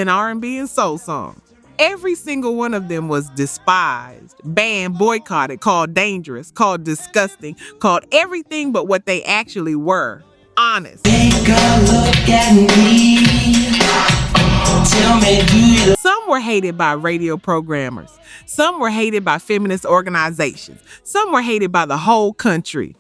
R&B and soul songs. Every single one of them was despised, banned, boycotted, called dangerous, called disgusting, called everything but what they actually were. Honest. Take a look at me. Tell me, do you... Some were hated by radio programmers. Some were hated by feminist organizations. Some were hated by the whole country.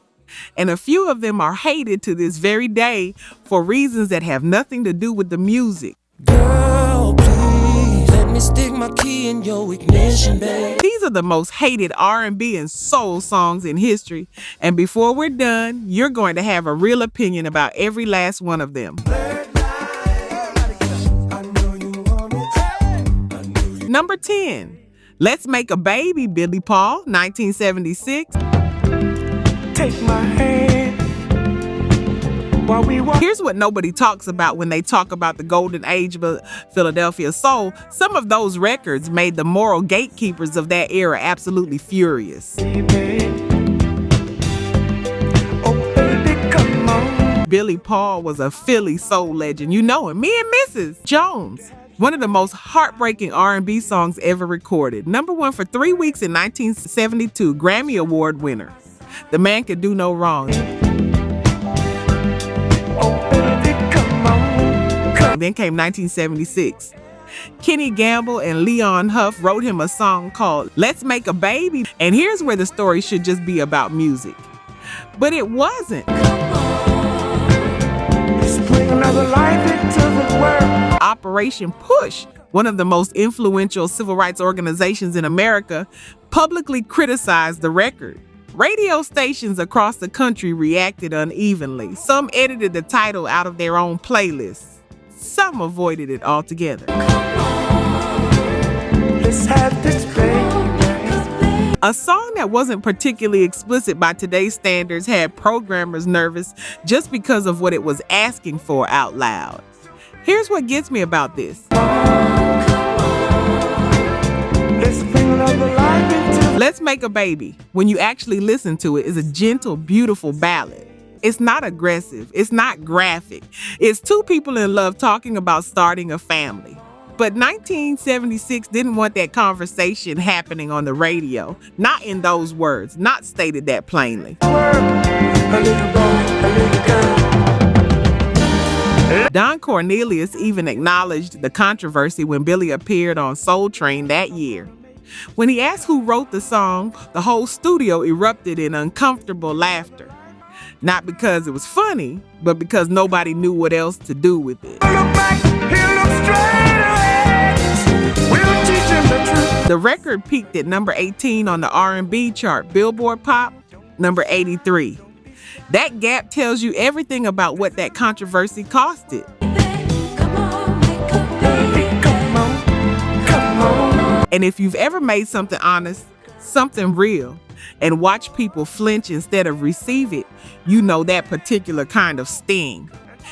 And a few of them are hated to this very day for reasons that have nothing to do with the music. Girl, please, let me stick my key in your ignition, babe. These are the most hated R&B and soul songs in history. And before we're done, you're going to have a real opinion about every last one of them. Number 10, Let's Make a Baby, Billy Paul, 1976. Take my hand while we walk. Here's what nobody talks about when they talk about the golden age of Philadelphia soul. Some of those records made the moral gatekeepers of that era absolutely furious. Baby. Oh, baby, come on. Billy Paul was a Philly soul legend. You know him. Me and Mrs. Jones. One of the most heartbreaking R&B songs ever recorded. Number 1 for 3 weeks in 1972, Grammy Award winner. The man could do no wrong. Oh, baby, come on. Then came 1976. Kenny Gamble and Leon Huff wrote him a song called Let's Make a Baby. And here's where the story should just be about music. But it wasn't. Let's bring another life into the world. Operation Push, one of the most influential civil rights organizations in America, publicly criticized the record. Radio stations across the country reacted unevenly. Some edited the title out of their own playlists. Some avoided it altogether. Let's have this baby. A song that wasn't particularly explicit by today's standards had programmers nervous just because of what it was asking for out loud. Here's what gets me about this. Let's bring another life into. Let's Make a Baby, when you actually listen to it, is a gentle, beautiful ballad. It's not aggressive. It's not graphic. It's two people in love talking about starting a family. But 1976 didn't want that conversation happening on the radio. Not in those words, not stated that plainly. A little boy, a little girl. Don Cornelius even acknowledged the controversy when Billy appeared on Soul Train that year. When he asked who wrote the song, the whole studio erupted in uncomfortable laughter. Not because it was funny, but because nobody knew what else to do with it. Look back, he'll look straight ahead. We'll teach him the truth. The record peaked at number 18 on the R&B chart, Billboard Pop, number 83. That gap tells you everything about what that controversy cost it. And if you've ever made something honest, something real, and watched people flinch instead of receive it, you know that particular kind of sting.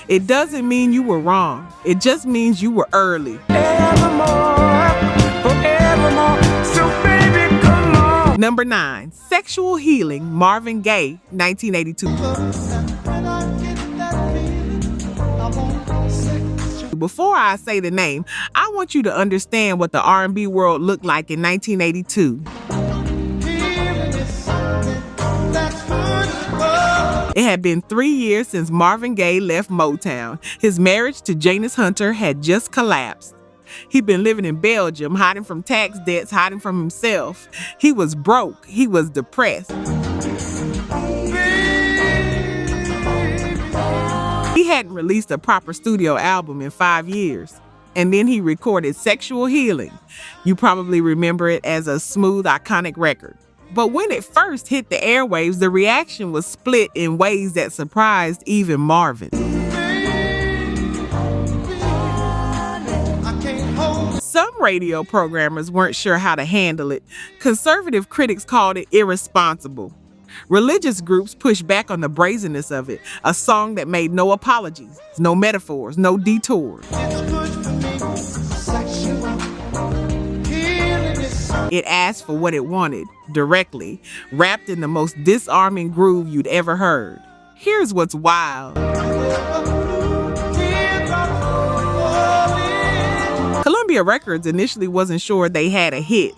It doesn't mean you were wrong. It just means you were early. Evermore, forevermore. So baby, come on. Number 9, Sexual Healing, Marvin Gaye, 1982. Before I say the name, I want you to understand what the R&B world looked like in 1982. It had been 3 years since Marvin Gaye left Motown. His marriage to Janice Hunter had just collapsed. He'd been living in Belgium, hiding from tax debts, hiding from himself. He was broke. He was depressed. He hadn't released a proper studio album in 5 years. And then he recorded Sexual Healing. You probably remember it as a smooth, iconic record. But when it first hit the airwaves, the reaction was split in ways that surprised even Marvin. Some radio programmers weren't sure how to handle it. Conservative critics called it irresponsible. Religious groups pushed back on the brazenness of it, a song that made no apologies, no metaphors, no detours. It asked for what it wanted, directly, wrapped in the most disarming groove you'd ever heard. Here's what's wild. Columbia Records initially wasn't sure they had a hit.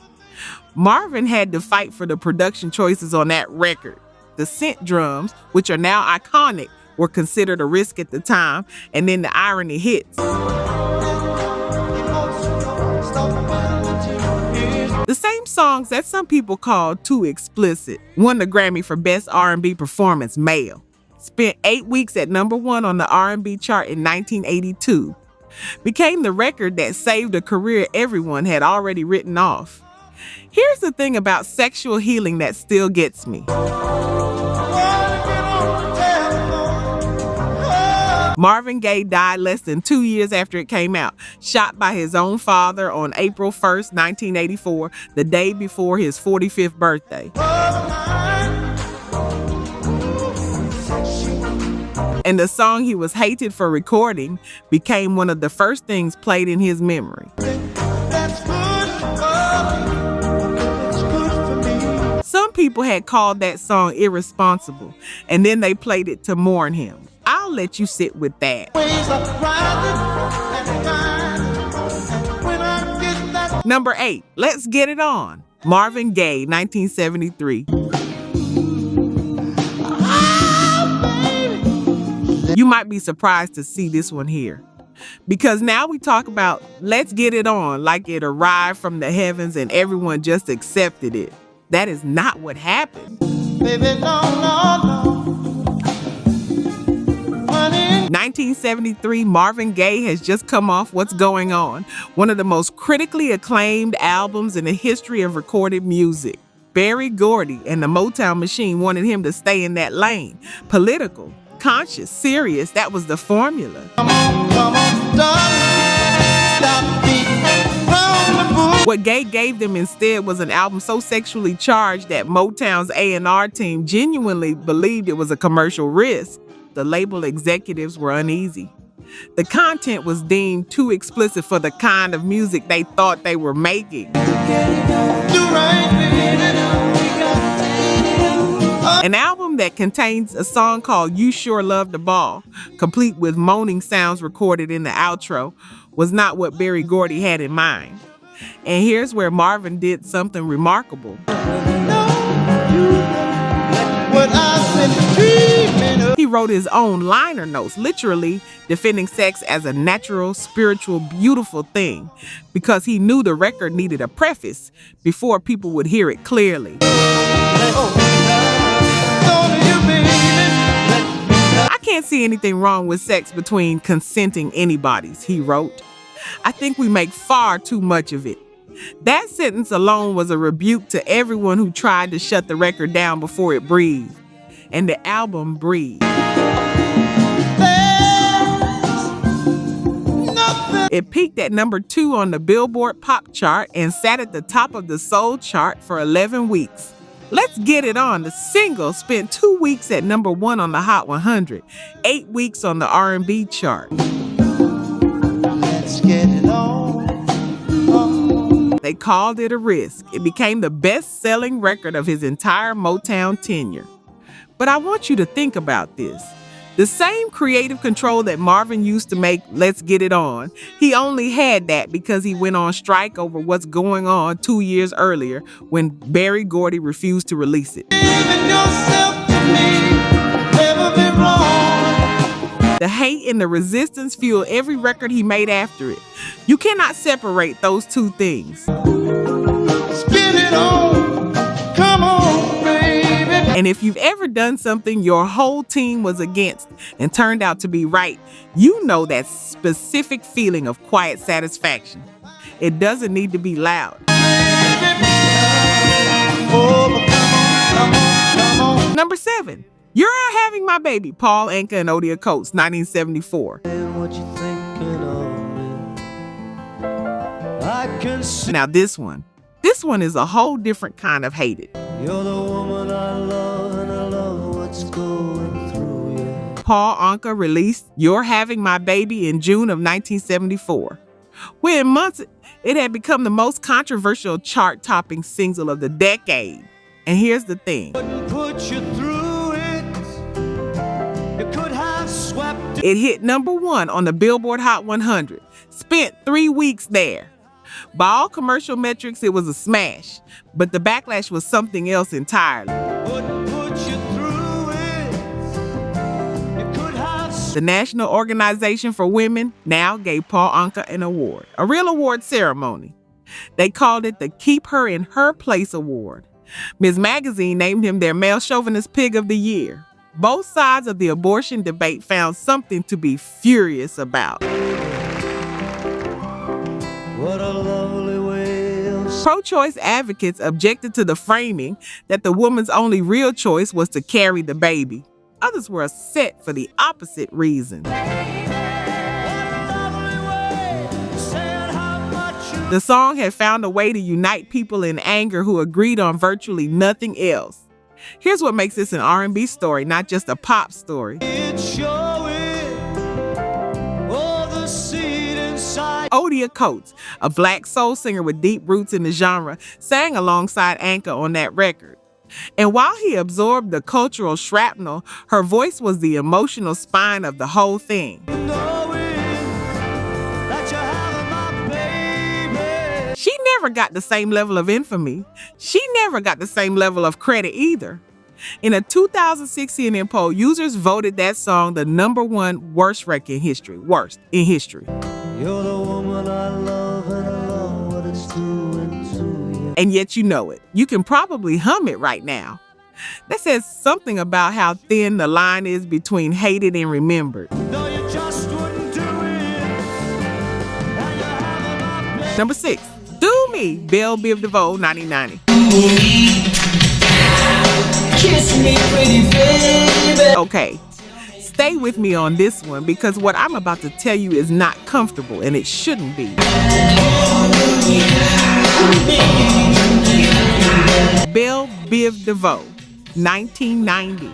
Marvin had to fight for the production choices on that record. The synth drums, which are now iconic, were considered a risk at the time, and then the irony hits. The same songs that some people call too explicit won the Grammy for Best R&B Performance Male. Spent 8 weeks at #1 on the R&B chart in 1982. Became the record that saved a career everyone had already written off. Here's the thing about sexual healing that still gets me. Marvin Gaye died less than 2 years after it came out, shot by his own father on April 1st, 1984, the day before his 45th birthday. And the song he was hated for recording became one of the first things played in his memory. Some people had called that song irresponsible, and then they played it to mourn him. I'll let you sit with that. Number 8, Let's Get It On. Marvin Gaye, 1973. You might be surprised to see this one here, because now we talk about Let's Get It On like it arrived from the heavens and everyone just accepted it. That is not what happened. Baby, no. 1973, Marvin Gaye has just come off What's Going On, one of the most critically acclaimed albums in the history of recorded music. Berry Gordy and the Motown Machine wanted him to stay in that lane. Political, conscious, serious, that was the formula. Come on, stop beating round the bush. What Gaye gave them instead was an album so sexually charged that Motown's A&R team genuinely believed it was a commercial risk. The label executives were uneasy. The content was deemed too explicit for the kind of music they thought they were making. An album that contains a song called You Sure Love the Ball, complete with moaning sounds recorded in the outro, was not what Berry Gordy had in mind. And here's where Marvin did something remarkable. He wrote his own liner notes, literally defending sex as a natural, spiritual, beautiful thing, because he knew the record needed a preface before people would hear it clearly. I can't see anything wrong with sex between consenting anybodies, he wrote. I think we make far too much of it. That sentence alone was a rebuke to everyone who tried to shut the record down before it breathed. And the album breathed. It peaked at #2 on the Billboard Pop chart and sat at the top of the Soul chart for 11 weeks. Let's Get It On, the single, spent 2 weeks at #1 on the Hot 100, 8 weeks on the R&B chart. Let's get it on. They called it a risk. It became the best-selling record of his entire Motown tenure. But I want you to think about this. The same creative control that Marvin used to make Let's Get It On, he only had that because he went on strike over What's Going On 2 years earlier when Berry Gordy refused to release it. The hate and the resistance fueled every record he made after it. You cannot separate those two things. Let's get it on. Come on, baby. And if you've ever done something your whole team was against and turned out to be right, you know that specific feeling of quiet satisfaction. It doesn't need to be loud. Number 7, You're Having My Baby, Paul Anka and Odia Coates, 1974. Now this one is a whole different kind of hated. You're the woman I love and I love what's going through you. Paul Anka released You're Having My Baby in June of 1974. Within months, it had become the most controversial chart-topping single of the decade. And here's the thing. It hit #1 on the Billboard Hot 100. Spent 3 weeks there. By all commercial metrics, it was a smash, but the backlash was something else entirely. The National Organization for Women now gave Paul Anka an award, a real award ceremony. They called it the Keep Her in Her Place Award. Ms. Magazine named him their Male Chauvinist Pig of the Year. Both sides of the abortion debate found something to be furious about. What a lovely way of Pro-choice advocates objected to the framing that the woman's only real choice was to carry the baby. Others were upset for the opposite reason. The song had found a way to unite people in anger who agreed on virtually nothing else. Here's what makes this an R&B story, not just a pop story. Odia Coates, a black soul singer with deep roots in the genre, sang alongside Anka on that record. And while he absorbed the cultural shrapnel, her voice was the emotional spine of the whole thing. She never got the same level of infamy. She never got the same level of credit either. In a 2006 CNN poll, users voted that song the #1 worst record in history. Worst in history. You're the woman I love and I love what it's doing to you. And yet you know it. You can probably hum it right now. That says something about how thin the line is between hated and remembered. No, you just wouldn't do it. Number 6, Do Me, Belle Biv DeVoe, 1990. Kiss me, pretty baby. Okay, stay with me on this one because what I'm about to tell you is not comfortable and it shouldn't be. Belle Biv DeVoe, 1990.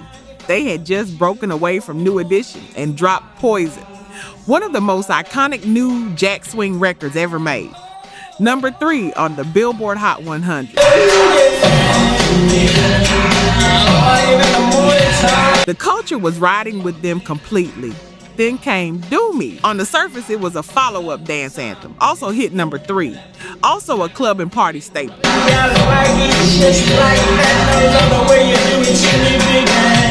They had just broken away from New Edition and dropped Poison, one of the most iconic new jack swing records ever made. Number 3 on the Billboard Hot 100. The culture was riding with them completely. Then came Do Me. On the surface, it was a follow-up dance anthem, also hit number 3, also a club and party staple.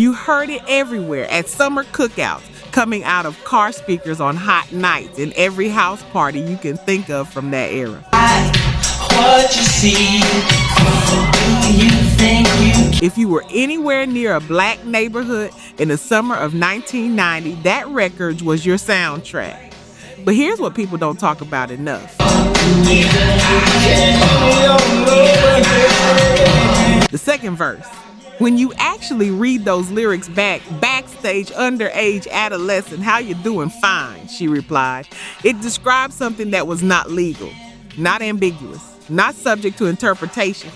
You heard it everywhere at summer cookouts, coming out of car speakers on hot nights in every house party you can think of from that era. What you see, do you think you If you were anywhere near a black neighborhood in the summer of 1990, that record was your soundtrack. But here's what people don't talk about enough. The second verse. When you actually read those lyrics backstage, underage, adolescent, how you doing? Fine, she replied. It described something that was not legal, not ambiguous, not subject to interpretation,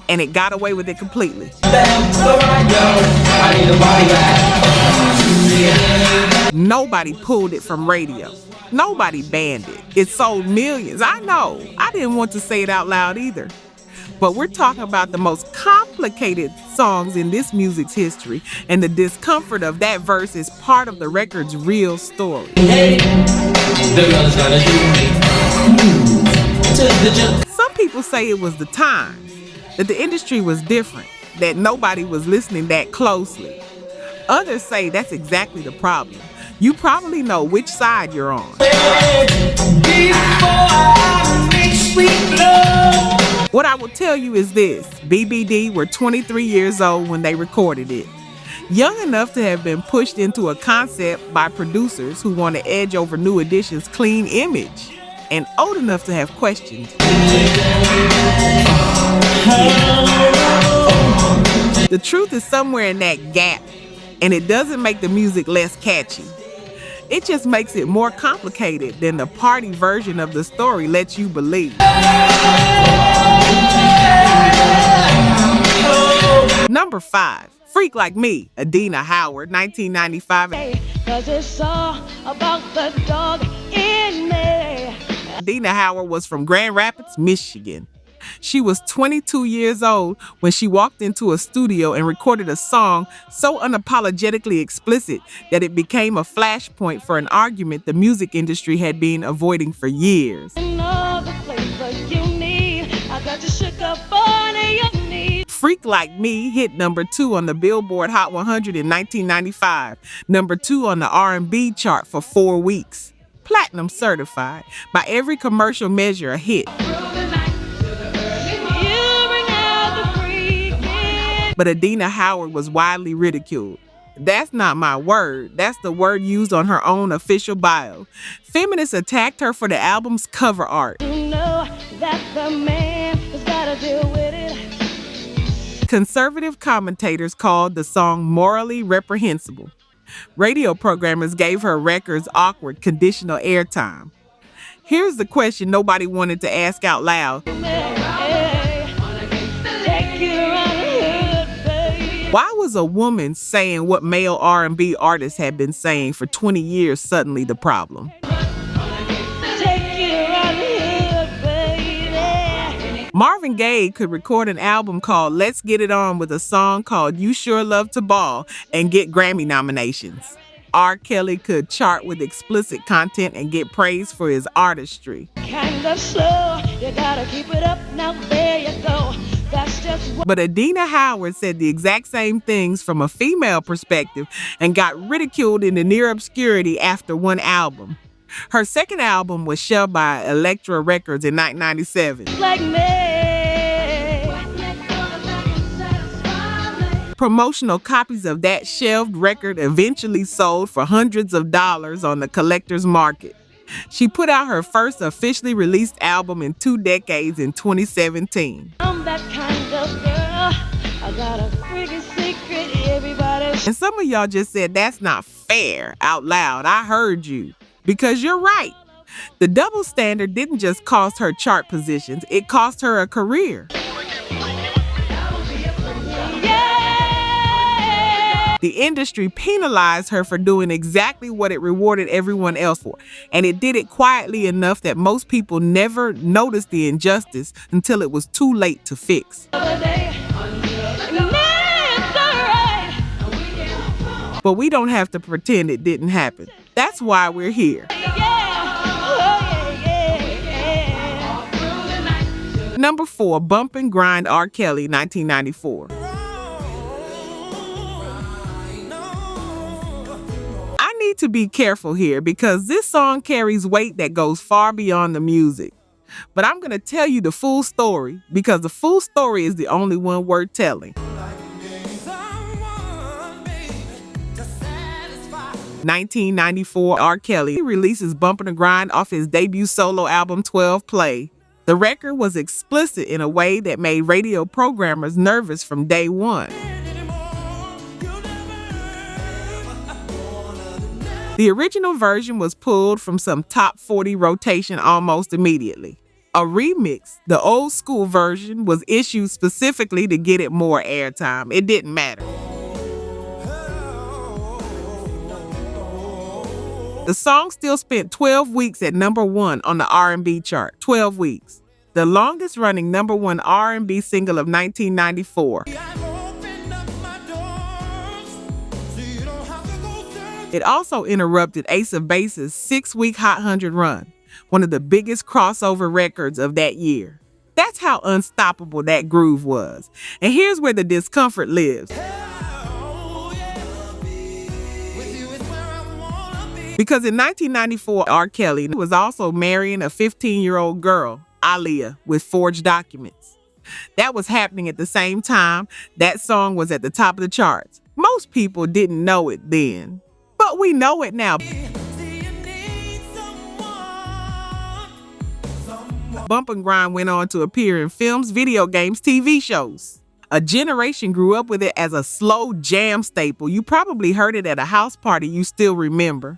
and it got away with it completely. Nobody pulled it from radio. Nobody banned it. It sold millions. I know. I didn't want to say it out loud either. But we're talking about the most complicated songs in this music's history, and the discomfort of that verse is part of the record's real story. Some people say it was the times, that the industry was different, that nobody was listening that closely. Others say that's exactly the problem. You probably know which side you're on. What I will tell you is this: BBD were 23 years old when they recorded it. Young enough to have been pushed into a concept by producers who want to edge over New Edition's clean image, and old enough to have questions. The truth is somewhere in that gap, and it doesn't make the music less catchy. It just makes it more complicated than the party version of the story lets you believe. Number 5, Freak Like Me, Adina Howard, 1995. 'Cause it's all about the dog in me. Adina Howard was from Grand Rapids, Michigan. She was 22 years old when she walked into a studio and recorded a song so unapologetically explicit that it became a flashpoint for an argument the music industry had been avoiding for years. In all the flavors you California need. Freak Like Me hit number 2 on the Billboard Hot 100 in 1995, number 2 on the R&B chart for 4 weeks. Platinum certified, by every commercial measure a hit. You bring out the freak in. But Adina Howard was widely ridiculed. That's not my word. That's the word used on her own official bio. Feminists attacked her for the album's cover art. You know that the man has got to deal with it. Conservative commentators called the song morally reprehensible. Radio programmers gave her record's awkward conditional airtime. Here's the question nobody wanted to ask out loud. Why was a woman saying what male R&B artists had been saying for 20 years suddenly the problem? Marvin Gaye could record an album called Let's Get It On with a song called You Sure Love to Ball and get Grammy nominations. R. Kelly could chart with explicit content and get praise for his artistry. Kind of slow, you gotta keep it up, now there you go. That's just what. But Adina Howard said the exact same things from a female perspective and got ridiculed into near obscurity after one album. Her second album was shelved by Elektra Records in 1997. Like me. Promotional copies of that shelved record eventually sold for hundreds of dollars on the collector's market. She put out her first officially released album in 2 decades in 2017. I'm that kind of girl. I got a freaky secret, everybody. And some of y'all just said that's not fair out loud. I heard you. Because you're right. The double standard didn't just cost her chart positions, it cost her a career. The industry penalized her for doing exactly what it rewarded everyone else for. And it did it quietly enough that most people never noticed the injustice until it was too late to fix. But we don't have to pretend it didn't happen. That's why we're here. Number 4, Bump and Grind R. Kelly, 1994. I need to be careful here because this song carries weight that goes far beyond the music. But I'm going to tell you the full story because the full story is the only one worth telling. 1994, R. Kelly releases Bump and Grind off his debut solo album 12 Play. The record was explicit in a way that made radio programmers nervous from day one. The original version was pulled from some top 40 rotation almost immediately. A remix, the old school version, was issued specifically to get it more airtime. It didn't matter. The song still spent 12 weeks at number 1 on the R&B chart. 12 weeks. The longest running number 1 R&B single of 1994. It also interrupted Ace of Base's 6-week Hot 100 run, one of the biggest crossover records of that year. That's how unstoppable that groove was. And here's where the discomfort lives. Because in 1994, R. Kelly was also marrying a 15-year-old girl, Aaliyah, with forged documents. That was happening at the same time that song was at the top of the charts. Most people didn't know it then, but we know it now. Bump and Grind went on to appear in films, video games, TV shows. A generation grew up with it as a slow jam staple. You probably heard it at a house party you still remember.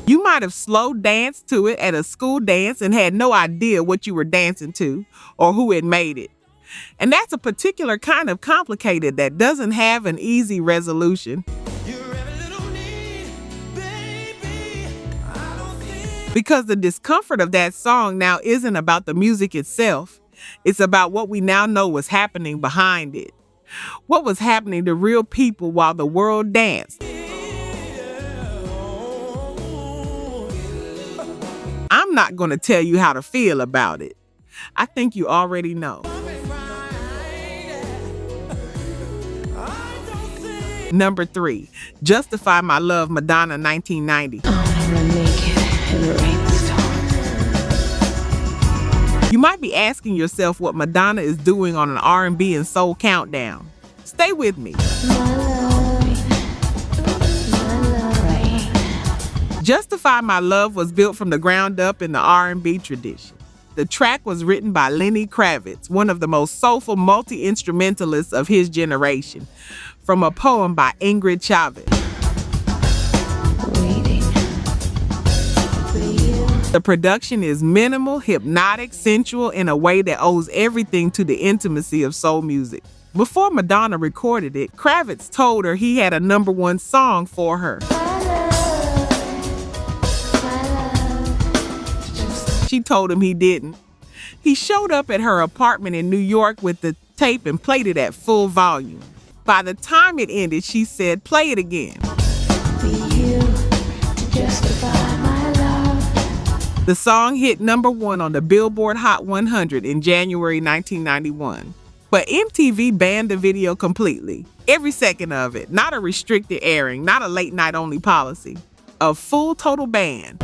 You might have slow danced to it at a school dance and had no idea what you were dancing to or who had made it. And that's a particular kind of complicated that doesn't have an easy resolution. Because the discomfort of that song now isn't about the music itself. It's about what we now know was happening behind it. What was happening to real people while the world danced. I'm I'm not going to tell you how to feel about it. I think you already know. Number 3, Justify My Love, Madonna, 1990. You might be asking yourself what Madonna is doing on an R&B and soul countdown. Stay with me. Justify My Love was built from the ground up in the R&B tradition. The track was written by Lenny Kravitz, one of the most soulful multi-instrumentalists of his generation, from a poem by Ingrid Chavez. The production is minimal, hypnotic, sensual in a way that owes everything to the intimacy of soul music. Before Madonna recorded it, Kravitz told her he had a #1 song for her. She told him he didn't. He showed up at her apartment in New York with the tape and played it at full volume. By the time it ended, she said, "Play it again." The song hit #1 on the Billboard Hot 100 in January 1991. But MTV banned the video completely. Every second of it. Not a restricted airing, not a late night only policy. A full total ban.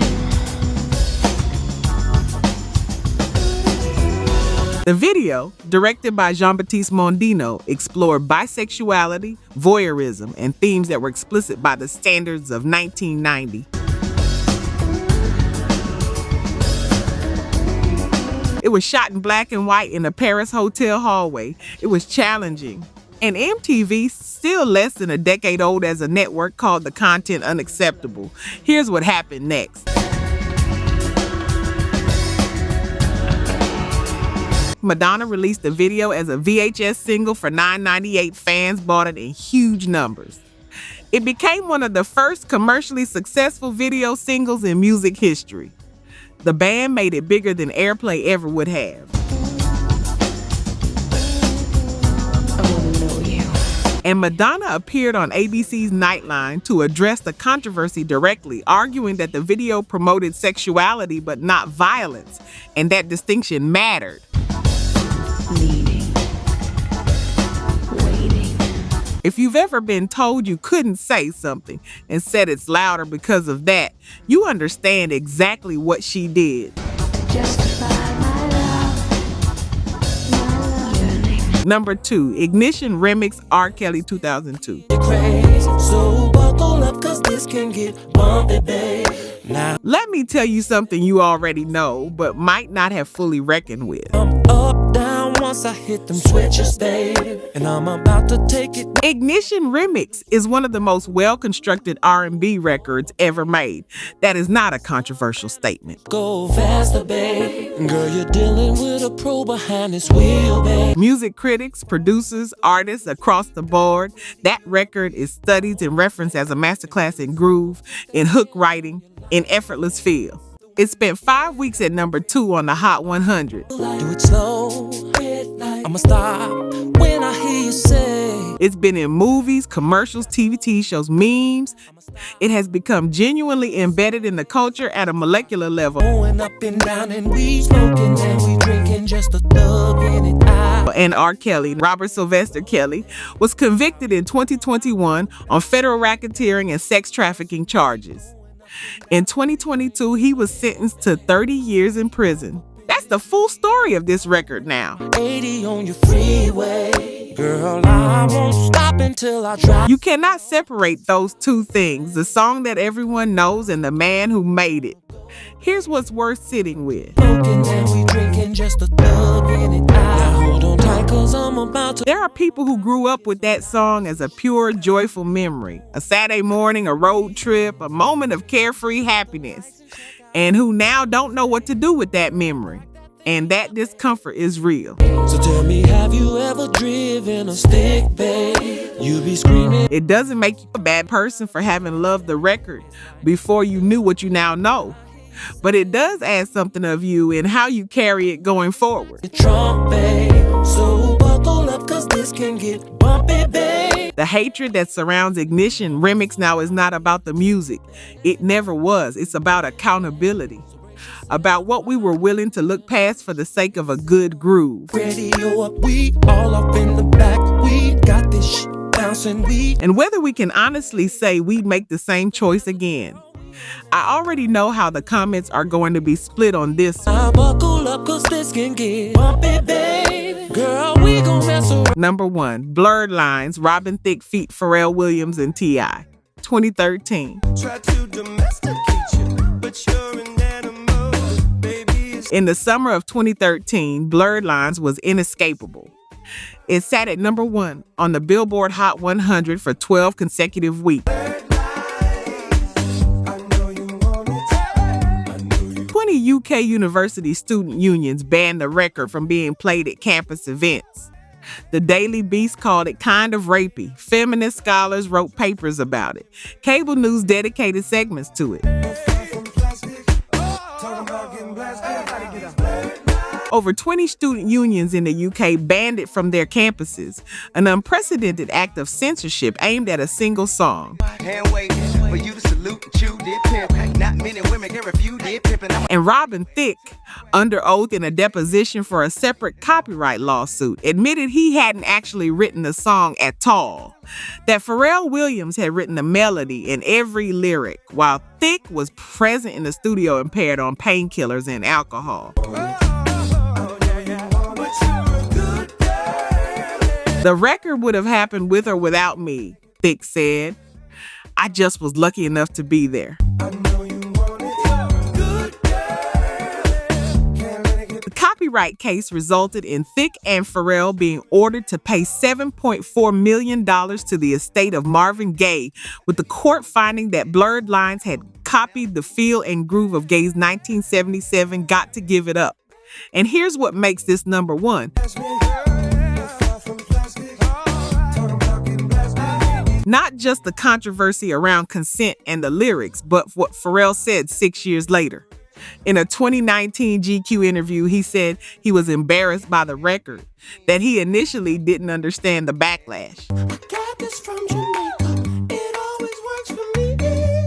The video, directed by Jean-Baptiste Mondino, explored bisexuality, voyeurism, and themes that were explicit by the standards of 1990. It was shot in black and white in a Paris hotel hallway. It was challenging. And MTV, still less than a decade old as a network, called the content unacceptable. Here's what happened next. Madonna released the video as a VHS single for $9.98. Fans bought it in huge numbers. It became one of the first commercially successful video singles in music history. The band made it bigger than airplay ever would have. And Madonna appeared on ABC's Nightline to address the controversy directly, arguing that the video promoted sexuality but not violence, and that distinction mattered. If you've ever been told you couldn't say something and said it's louder because of that, you understand exactly what she did. Number 2, Ignition Remix, R. Kelly, 2002. Let me tell you something you already know, but might not have fully reckoned with. Once I hit them switches, babe, and I'm about to take it. Ignition Remix is one of the most well-constructed R&B records ever made. That is not a controversial statement. Go faster, babe. Girl, you're dealing with a pro behind this wheel, babe. Music critics, producers, artists across the board, that record is studied and referenced as a masterclass in groove, in hook writing, in effortless feel. It spent 5 weeks at #2 on the Hot 100. Do it slow. I'ma stop when I hear you say. It's been in movies, commercials, TV shows, memes. It has become genuinely embedded in the culture at a molecular level. Going up and down and we smoking and we drinking just a thug in it. And R. Kelly, Robert Sylvester Kelly, was convicted in 2021 on federal racketeering and sex trafficking charges. In 2022, he was sentenced to 30 years in prison. That's the full story of this record now. 80 on your freeway. Girl, I won't stop until I try. You cannot separate those two things, the song that everyone knows and the man who made it. Here's what's worth sitting with. There are people who grew up with that song as a pure, joyful memory, a Saturday morning, a road trip, a moment of carefree happiness, and who now don't know what to do with that memory. And that discomfort is real. So tell me, have you ever driven a stick, babe? You be screaming. It doesn't make you a bad person for having loved the record before you knew what you now know. But it does add something of you in how you carry it going forward. Trump, babe. So buckle up, 'cause this can get bumpy, babe. The hatred that surrounds Ignition Remix now is not about the music. It never was. It's about accountability. about what we were willing to look past for the sake of a good groove. Radio up, we all up in the back. We got this bouncing, we. And whether we can honestly say we'd make the same choice again. I already know how the comments are going to be split on this one. I buckle up 'cause this can get bumpy, baby. Girl, we gon' mess around. Number 1, Blurred Lines, Robin Thicke feat. Pharrell Williams and T.I. 2013. Try to domesticate you, but you're an animal, baby. In the summer of 2013, Blurred Lines was inescapable. It sat at number 1 on the Billboard Hot 100 for 12 consecutive weeks. 20 UK university student unions banned the record from being played at campus events. The Daily Beast called it kind of rapey. Feminist scholars wrote papers about it. Cable news dedicated segments to it. Over 20 student unions in the UK banned it from their campuses, an unprecedented act of censorship aimed at a single song. Hand waiting for you to salute and chew, did pimp. Not many women can refuse, did pimpin'. And Robin Thicke, under oath in a deposition for a separate copyright lawsuit, admitted he hadn't actually written the song at all. That Pharrell Williams had written the melody in every lyric, while Thicke was present in the studio impaired on painkillers and alcohol. The record would have happened with or without me, Thicke said. I just was lucky enough to be there. The copyright case resulted in Thicke and Pharrell being ordered to pay $7.4 million to the estate of Marvin Gaye, with the court finding that Blurred Lines had copied the feel and groove of Gaye's 1977 Got to Give It Up. And here's what makes this number 1. Not just the controversy around consent and the lyrics, but what Pharrell said 6 years later. In a 2019 GQ interview, he said he was embarrassed by the record, that he initially didn't understand the backlash. Got this from Jamaica. It always works for me.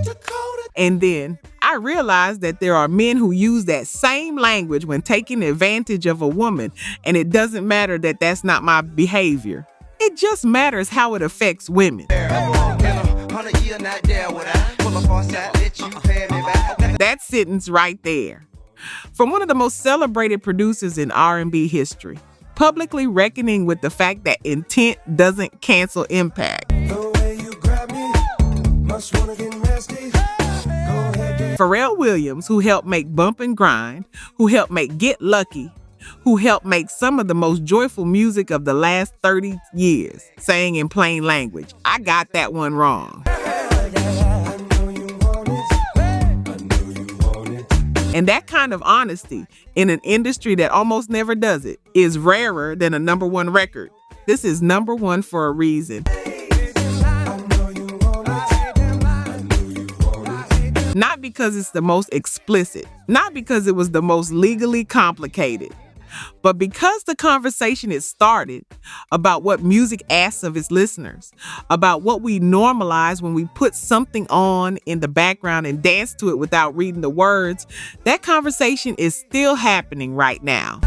Dakota. And then I realized that there are men who use that same language when taking advantage of a woman, and it doesn't matter that that's not my behavior. It just matters how it affects women. That sentence right there. From one of the most celebrated producers in R&B history, publicly reckoning with the fact that intent doesn't cancel impact. Pharrell Williams, who helped make Bump and Grind, who helped make Get Lucky, who helped make some of the most joyful music of the last 30 years, saying in plain language, I got that one wrong. And that kind of honesty in an industry that almost never does it is rarer than a number 1 record. This is number 1 for a reason. Not because it's the most explicit, not because it was the most legally complicated, but because the conversation it started about what music asks of its listeners, about what we normalize when we put something on in the background and dance to it without reading the words, that conversation is still happening right now.